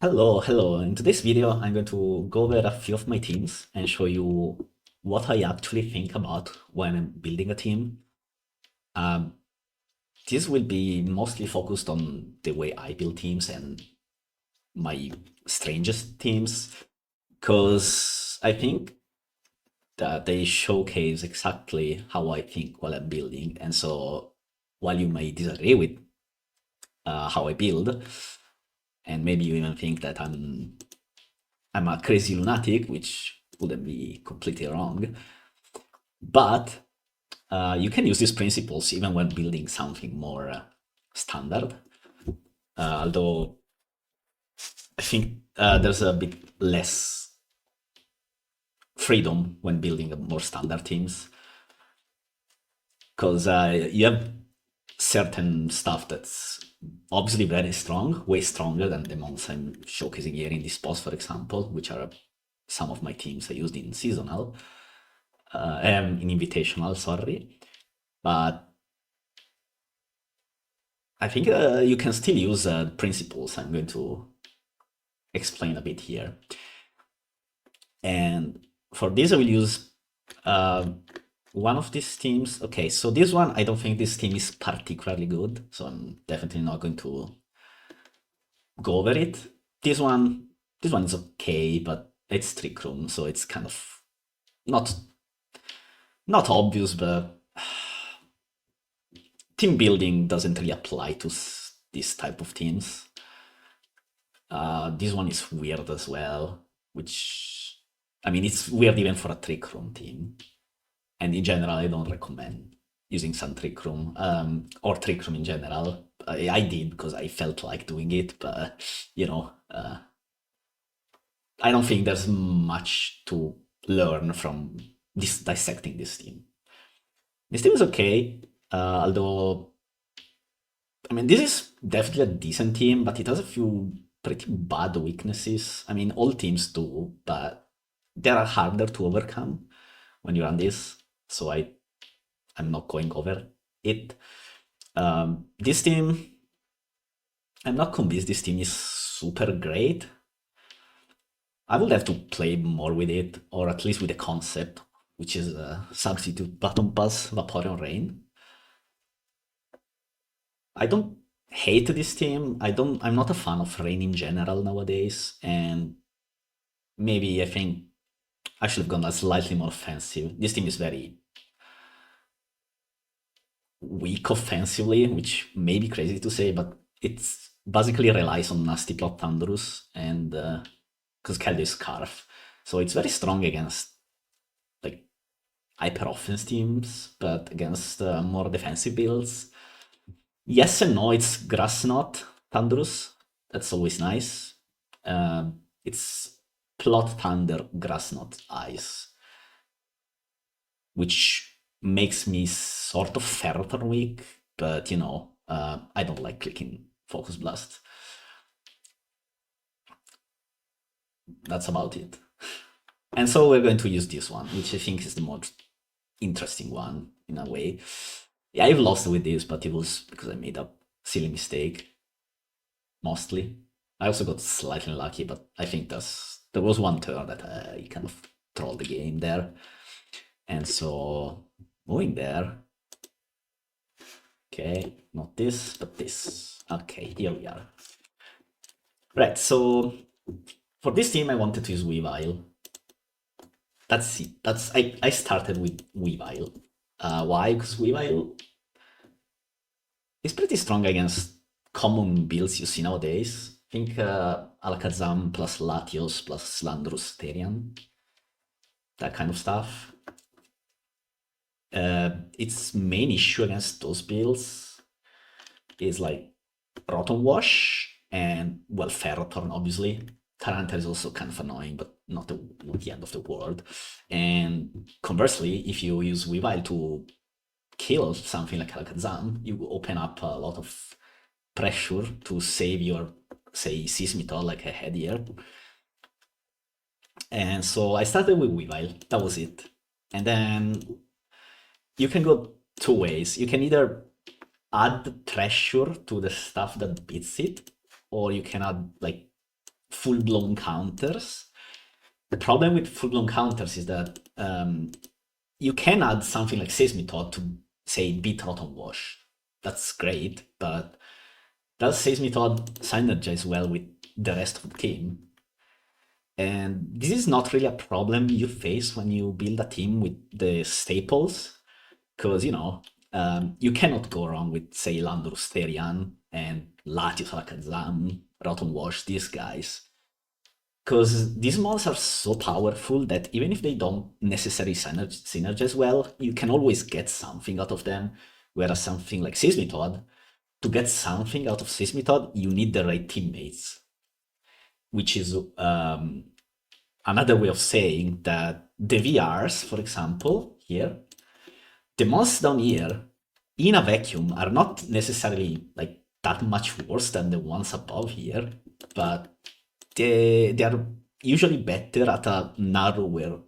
Hello. In today's video, I'm going to go over a few of my teams and show you what I actually think about when I'm building a team. Um, this will be mostly focused on the way I build teams and my strangest teams, because I think that they showcase exactly how I think while I'm building. And so, while you may disagree with how I build, and maybe you even think that I'm a crazy lunatic, which wouldn't be completely wrong. But you can use these principles even when building something more standard. Although I think there's a bit less freedom when building more standard teams, because you have certain stuff that's obviously very strong, way stronger than the ones I'm showcasing here in this post, for example, which are some of my teams I used in seasonal, in invitational, sorry. But I think you can still use principles I'm going to explain a bit here. And for this, I will use uh, one of these teams. Okay, so this one, I don't think this team is particularly good, so I'm definitely not going to go over it. This one, this one is okay, but it's Trick Room, so it's kind of not not obvious, but team building doesn't really apply to this type of teams. This one is weird as well, which, I mean, it's weird even for a Trick Room team. And in general, I don't recommend using some Trick Room or Trick Room in general. I did because I felt like doing it, but I don't think there's much to learn from this dissecting this team. This team is okay, although I mean, this is definitely a decent team, but it has a few pretty bad weaknesses. I mean, all teams do, but they are harder to overcome when you run this. So I'm not going over it. This team, I'm not convinced this team is super great. I would have to play more with it, or at least with the concept, which is a substitute button pass Vaporeon Rain. I don't hate this team. I'm not a fan of Rain in general nowadays, and maybe I think I should have gone a slightly more offensive. This team is very weak offensively, which may be crazy to say, but it's basically relies on Nasty Plot Thunderous and because Kelly is Scarf. So it's very strong against like hyper offense teams, but against more defensive builds. Yes and no, it's Grass Knot Thunderous. That's always nice. It's Plot Thunder Grass Knot Ice, which makes me sort of Ferrothorn weak, but I don't like clicking Focus Blast. That's about it. And so we're going to use this one, which I think is the most interesting one in a way. Yeah, I've lost with this, but it was because I made a silly mistake, mostly. I also got slightly lucky, but I think there was one turn that I kind of trolled the game there. And so moving there. Okay, not this, but this. Okay, here we are. Right, so for this team, I wanted to use Weavile. That's it. I started with Weavile. Why? Because Weavile is pretty strong against common builds you see nowadays. Think Alakazam plus Latios plus Landorus Therian. That kind of stuff. Its main issue against those builds is like Rotom Wash and, well, Ferrothorn, obviously. Tyranitar is also kind of annoying, but not the end of the world. And conversely, if you use Weavile to kill something like Alakazam, you open up a lot of pressure to save your, say, Seismitoad like I had here. And so I started with Weavile. That was it. And then you can go two ways. You can either add treasure to the stuff that beats it, or you can add like full-blown counters. The problem with full-blown counters is that you can add something like Seismitoad to, say, beat Rotom Wash. That's great, but does Seismitoad synergize well with the rest of the team? And this is not really a problem you face when you build a team with the staples, because, you cannot go wrong with, say, Landorus Therian and Latios Alakazam, Rotom Wash, these guys. Because these mons are so powerful that even if they don't necessarily synergize well, you can always get something out of them. Whereas something like Seismitoad, to get something out of Seismitoad, you need the right teammates. Which is another way of saying that the VRs, for example, here, the mons down here, in a vacuum, are not necessarily like that much worse than the ones above here, but they are usually better at a narrower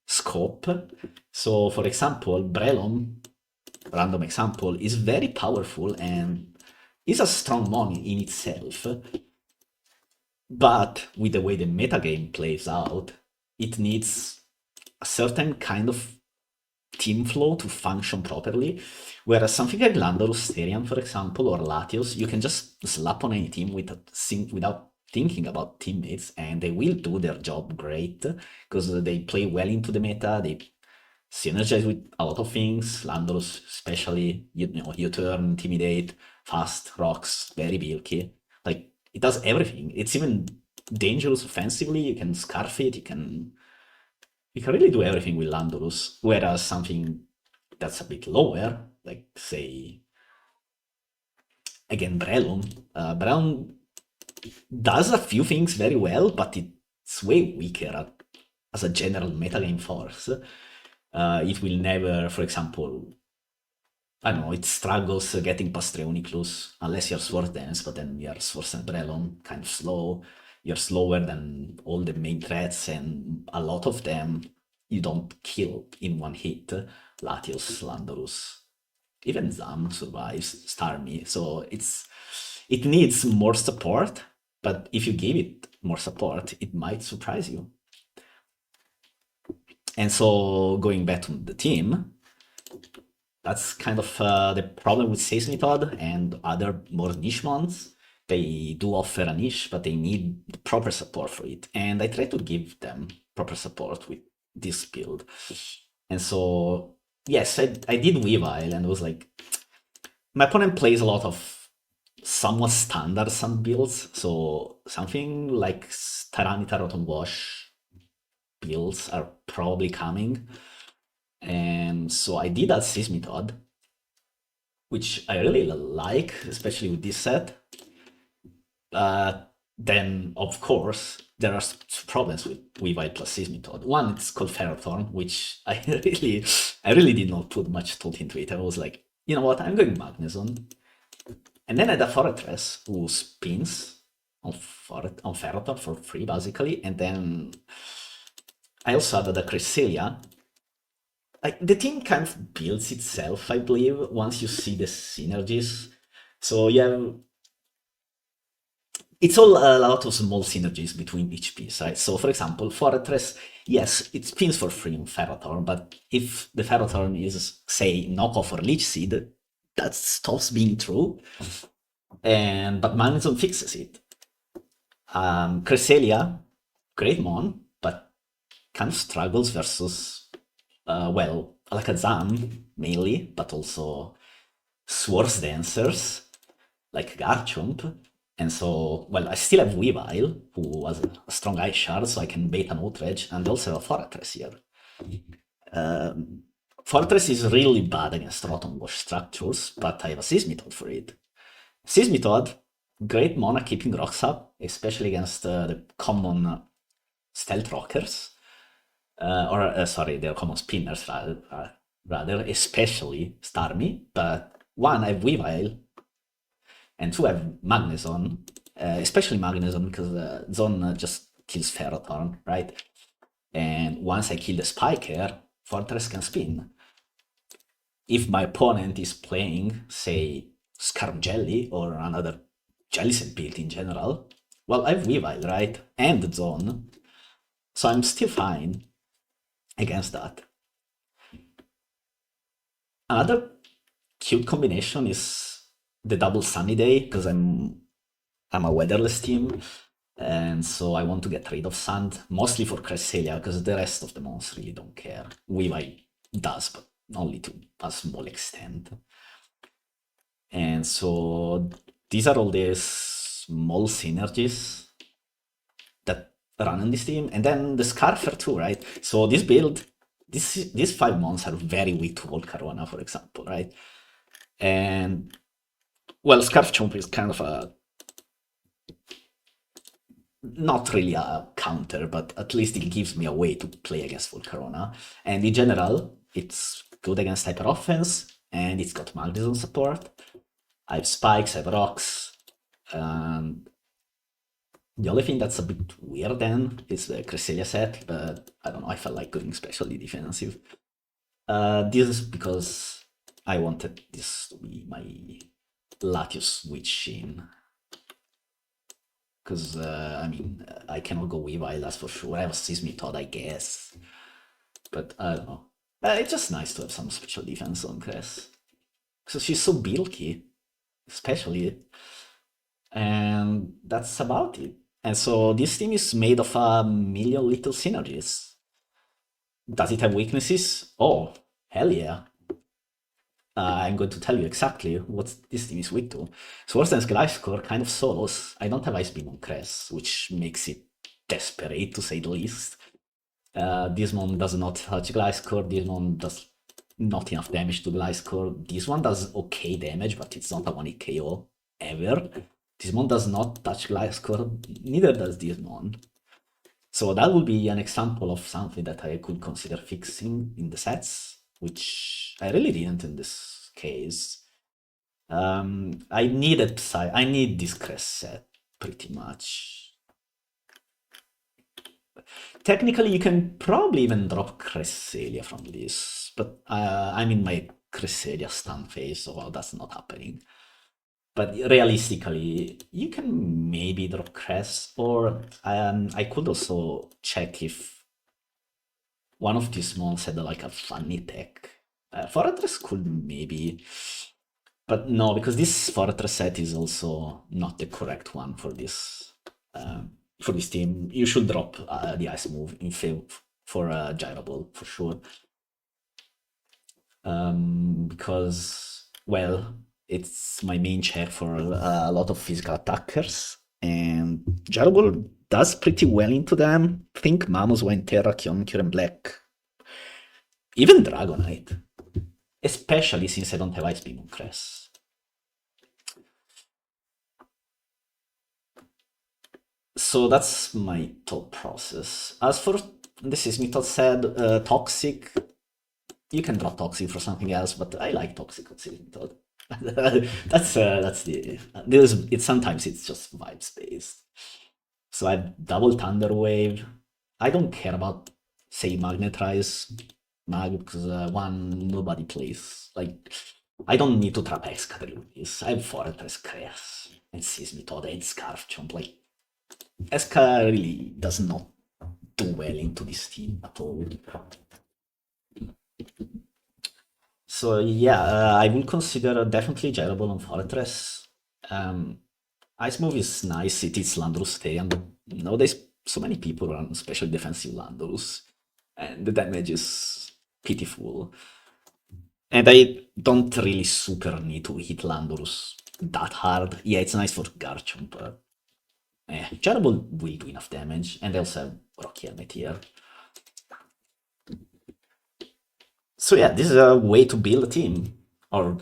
scope. So, for example, Breloom, random example, is very powerful and is a strong mon in itself. But with the way the metagame plays out, it needs a certain kind of team flow to function properly. Whereas something like Landorus Therian, for example, or Latios, you can just slap on any team without thinking about teammates, and they will do their job great because they play well into the meta. They synergize with a lot of things. Landorus, especially, U-turn, intimidate, fast, rocks, very bulky. Like, it does everything. It's even dangerous offensively. You can scarf it. You can really do everything with Landorus. Whereas something that's a bit lower, like, say, again, Breloom does a few things very well, but it's way weaker as a general metagame force. It will never, for example, I don't know, it struggles getting past Reuniclus unless you're Sword Dance, but then you're Swords and Breloom, kind of slow. You're slower than all the main threats, and a lot of them you don't kill in one hit. Latios, Landorus, even Zam survives, Starmie. So it needs more support, but if you give it more support, it might surprise you. And so going back to the team, that's kind of the problem with Seismitoad and other more niche ones. They do offer a niche, but they need the proper support for it. And I try to give them proper support with this build. And so, yes, I did Weavile and was like, my opponent plays a lot of somewhat standard Sun builds. So something like Tyranitar Rotom Wash builds are probably coming. And so I did that Seismitoad, which I really like, especially with this set. Then, of course, there are problems with Weavile plus Seismitoad. One, it's called Ferrothorn, which I really did not put much thought into it. I was like, you know what, I'm going Magnezone. And then I had a Fortress who spins on Ferrothorn for free, basically. And then I also added a Cresselia. Like, the team kind of builds itself, I believe, once you see the synergies. So yeah, it's all a lot of small synergies between each piece, right? So for example, Fortress, yes, it spins for free on Ferrothorn, but if the Ferrothorn is, say, knockoff or Leech Seed, that stops being true. But Magnezone fixes it. Cresselia, great mon, but kind of struggles versus Alakazam mainly, but also Swords Dancers like Garchomp. And so, I still have Weavile, who has a strong Ice Shard, so I can bait an Outrage, and also a Fortress here. Fortress is really bad against Rotom Wash structures, but I have a Seismitoad for it. Seismitoad, great mana keeping rocks up, especially against the common Stealth Rockers. They're common Spinners rather, especially Starmie. But one, I have Weavile, and two, I have Magnezone, especially Magnezone, because Zone just kills Ferrothorn, right? And once I kill the Spiker, Fortress can spin. If my opponent is playing, say, Scarf Jelly or another Jellicent build in general, well, I have Weavile, right? And Zone. So I'm still fine against that. Another cute combination is the double Sunny Day, because I'm a weatherless team, and so I want to get rid of Sand, mostly for Cresselia, because the rest of the mons really don't care. Weavile does, but only to a small extent. And so these are all the small synergies that run on this team, and then the Scarfer too, right? So this build, these 5 mons are very weak to Volcarona, for example, right? And well, Scarf Chomp is kind of a not really a counter, but at least it gives me a way to play against Volcarona. And in general, it's good against Hyper Offense, and it's got Magnezone support. I have Spikes, I have Rocks. And the only thing that's a bit weird then is the Cresselia set, but I don't know, I felt like going specially defensive. This is because I wanted this to be my Latios Witch-in. Because, I mean, I cannot go Weavile, that's for sure. I have a Seismitoad, I guess. But I don't know. It's just nice to have some special defense on Cress. Because she's so bulky, especially. And that's about it. And so this team is made of a million little synergies. Does it have weaknesses? Oh, hell yeah. I'm going to tell you exactly what this team is weak to. Swords Dance Gliscor kind of solos. I don't have Ice Beam on Cress, which makes it desperate to say the least. This one does not touch Gliscor, this one does not enough damage to Gliscor. This one does okay damage, but it's not a 1-hit KO ever. This one does not touch Gliscor, neither does this one. So that would be an example of something that I could consider fixing in the sets, which I really didn't in this case. I need this Cress set pretty much. Technically, you can probably even drop Cresselia from this, but I'm in my Cresselia stun phase, so that's not happening. But realistically, you can maybe drop Cress, or I could also check if one of these mons had like a funny tech. Fortress could maybe, but no, because this Fortress set is also not the correct one for this team. You should drop the Ice move in favor for Gyrable for sure, because well, it's my main chair for a lot of physical attackers, and Gyrable does pretty well into them. Think Mamoswine, Terrakion, Kyurem Black, even Dragonite. Especially since I don't have Ice Beam on Cress. So that's my thought process. As for the Seismitoad said, Toxic, you can draw Toxic for something else, but I like Toxic on Seismitoad. that's the sometimes it's just vibes based. So I have double Thunder Wave. I don't care about say Magnetize Mag because one nobody plays. Like I don't need to trap Excadrill with this. I have Fortress, Cress, and Seismitoad and Scarf Chomp. Like Esca really does not do well into this team at all. So yeah, I will consider definitely Gyrable on Fortress. Ice Move is nice, it is Landorus Therian, but nowadays so many people run special defensive Landorus, and the damage is pitiful. And I don't really super need to hit Landorus that hard. Yeah, it's nice for Garchomp, but Gyrable will do enough damage, and they also have Rocky Helmet here. So yeah, this is a way to build a team, or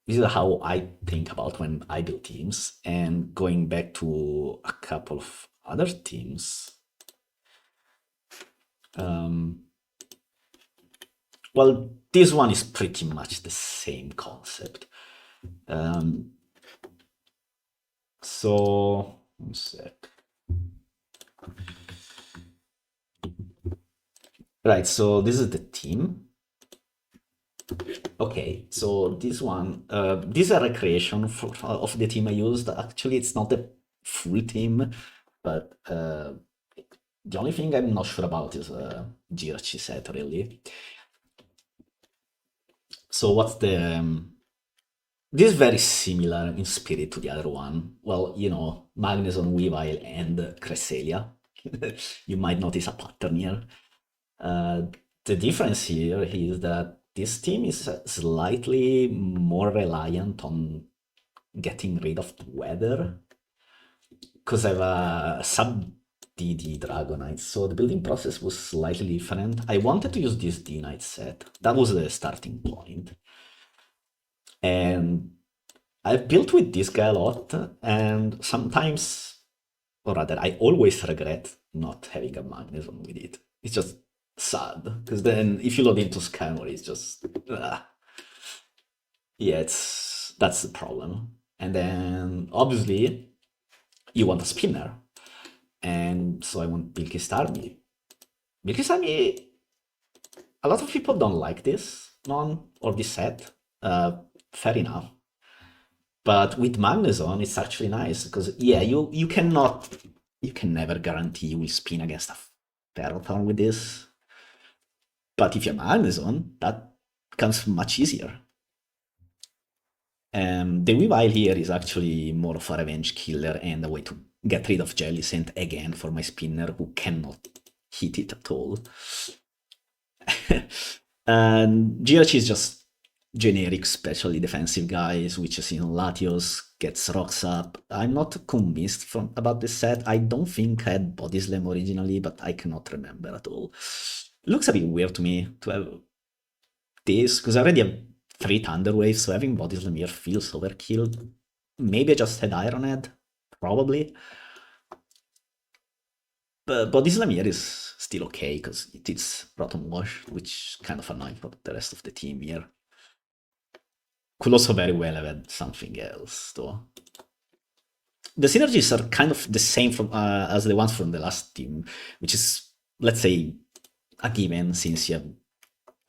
this is how I think about when I build teams. And going back to a couple of other teams, well, this one is pretty much the same concept. So, one sec. Right, so this is the team. Okay, so this one, this is a recreation of the team I used. Actually, it's not the full team. But the only thing I'm not sure about is Jirachi set, really. So what's the... this is very similar in spirit to the other one. Well, you know, Magnezone, Weavile, and Cresselia. You might notice a pattern here. The difference here is that this team is slightly more reliant on getting rid of the weather, because I have a sub DD Dragonite, so the building process was slightly different. I wanted to use this D-Knight set. That was the starting point. And I've built with this guy a lot, and sometimes, or rather, I always regret not having a Magnezone with it. It's just sad, because then if you load into Scanner, it's just... yeah, that's the problem. And then, obviously, you want a spinner. And so I want Bilqis Army. Bilqis Army, a lot of people don't like this non or this set. Fair enough. But with Magnezone, it's actually nice because yeah, you can never guarantee you will spin against a Ferrothorn with this. But if you're Magnezone, that becomes much easier. The Weavile here is actually more of a revenge killer and a way to get rid of Jellicent again for my spinner who cannot hit it at all. And Jirachi is just generic specially defensive guy, switches in Latios, gets rocks up. I'm not convinced about this set. I don't think I had Body Slam originally, but I cannot remember at all. Looks a bit weird to me to have this, because I already have 3 Thunder Waves, so having Body Slam here feels overkill. Maybe I just had Iron Head, probably. But Body Slam here is still okay, because it is Rotom Wash, which kind of annoying for the rest of the team here. Could also very well have had something else, though. The synergies are kind of the same as the ones from the last team, which is, let's say, a given since you have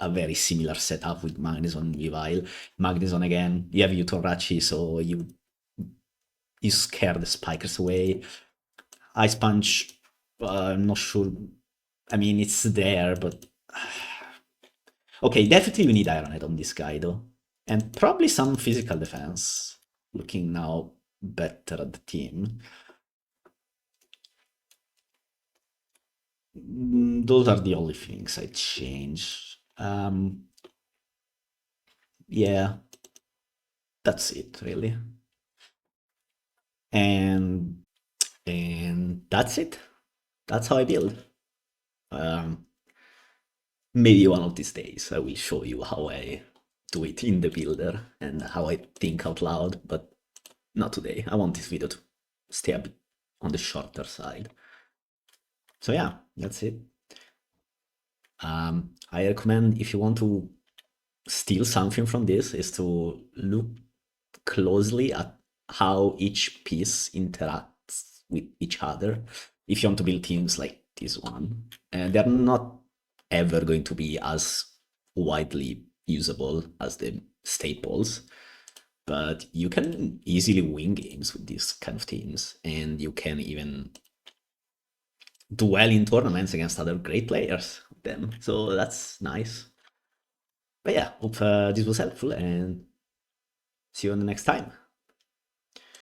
a very similar setup with Magnezone, Weavile. Magnezone again, you have Utorachi, so you scare the spikers away. Ice Punch, I'm not sure. I mean, it's there, but... okay, definitely we need Iron Head on this guy, though. And probably some physical defense, looking now better at the team. Those are the only things I change. Yeah, that's it, really. And that's it. That's how I build. Maybe one of these days I will show you how I do it in the builder and how I think out loud, but not today. I want this video to stay a bit on the shorter side. So yeah, that's it. I recommend, if you want to steal something from this, is to look closely at how each piece interacts with each other. If you want to build teams like this one, and they're not ever going to be as widely usable as the staples, but you can easily win games with these kind of teams, and you can even do well in tournaments against other great players with them. So that's nice. But yeah, hope this was helpful, and see you on the next time.